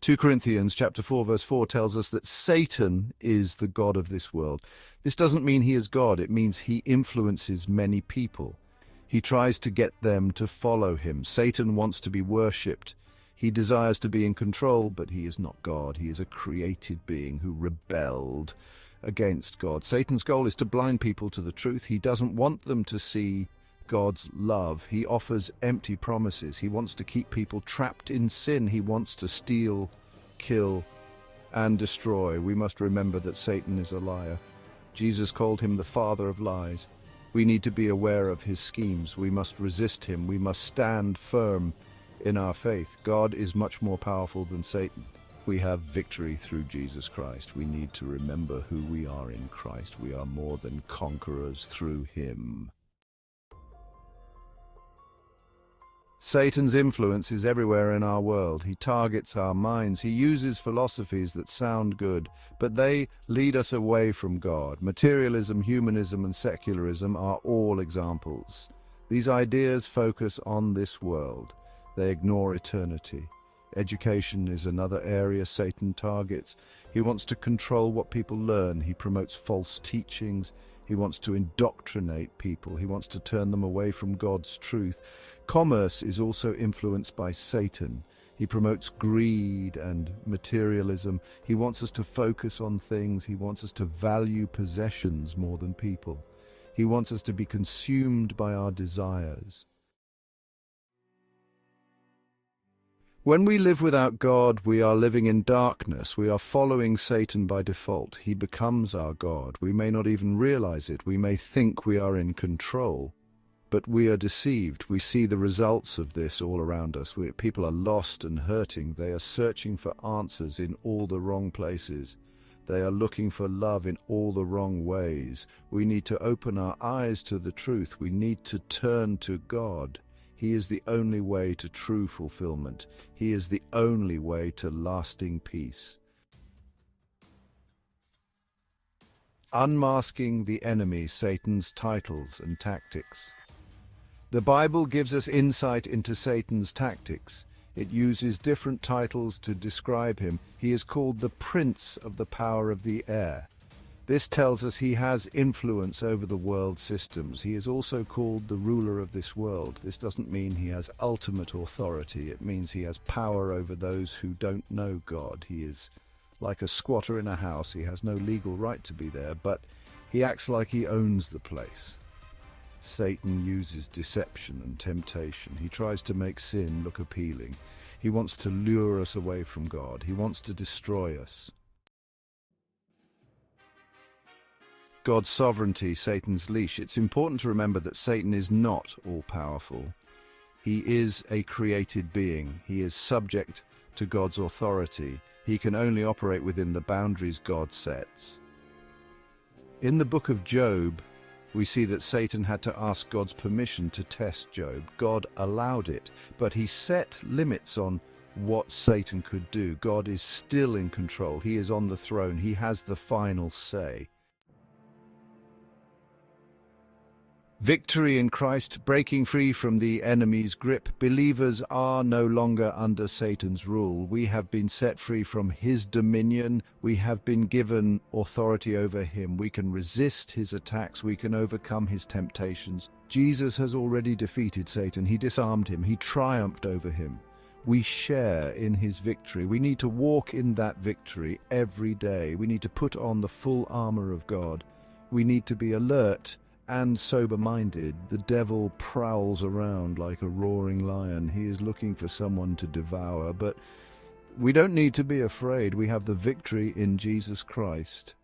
2 Corinthians chapter 4 verse 4 tells us that Satan is the god of this world. This doesn't mean he is God, it means he influences many people. He tries to get them to follow him. Satan wants to be worshipped. He desires to be in control, but he is not God. He is a created being who rebelled against God. Satan's goal is to blind people to the truth. He doesn't want them to see God's love. He offers empty promises. He wants to keep people trapped in sin. He wants to steal, kill, and destroy. We must remember that Satan is a liar. Jesus called him the father of lies. We need to be aware of his schemes. We must resist him. We must stand firm in our faith. God is much more powerful than Satan. We have victory through Jesus Christ. We need to remember who we are in Christ. We are more than conquerors through him. Satan's influence is everywhere in our world. He targets our minds. He uses philosophies that sound good, but they lead us away from God. Materialism, humanism, and secularism are all examples. These ideas focus on this world. They ignore eternity. Education is another area Satan targets. He wants to control what people learn. He promotes false teachings. He wants to indoctrinate people. He wants to turn them away from God's truth. Commerce is also influenced by Satan. He promotes greed and materialism. He wants us to focus on things. He wants us to value possessions more than people. He wants us to be consumed by our desires. When we live without God, we are living in darkness. We are following Satan by default. He becomes our God. We may not even realize it. We may think we are in control, but we are deceived. We see the results of this all around us. People are lost and hurting. They are searching for answers in all the wrong places. They are looking for love in all the wrong ways. We need to open our eyes to the truth. We need to turn to God. He is the only way to true fulfillment. He is the only way to lasting peace. Unmasking the enemy, Satan's titles and tactics. The Bible gives us insight into Satan's tactics. It uses different titles to describe him. He is called the Prince of the Power of the Air. This tells us he has influence over the world systems. He is also called the ruler of this world. This doesn't mean he has ultimate authority. It means he has power over those who don't know God. He is like a squatter in a house. He has no legal right to be there, but he acts like he owns the place. Satan uses deception and temptation. He tries to make sin look appealing. He wants to lure us away from God. He wants to destroy us. God's sovereignty, Satan's leash. It's important to remember that Satan is not all-powerful. He is a created being. He is subject to God's authority. He can only operate within the boundaries God sets. In the book of Job, we see that Satan had to ask God's permission to test Job. God allowed it, but he set limits on what Satan could do. God is still in control. He is on the throne. He has the final say. Victory in Christ, breaking free from the enemy's grip. Believers are no longer under Satan's rule. We have been set free from his dominion. We have been given authority over him. We can resist his attacks. We can overcome his temptations. Jesus has already defeated Satan. He disarmed him. He triumphed over him. We share in his victory. We need to walk in that victory every day. We need to put on the full armor of God. We need to be alert and sober-minded. The devil prowls around like a roaring lion. He is looking for someone to devour, but we don't need to be afraid. We have the victory in Jesus Christ.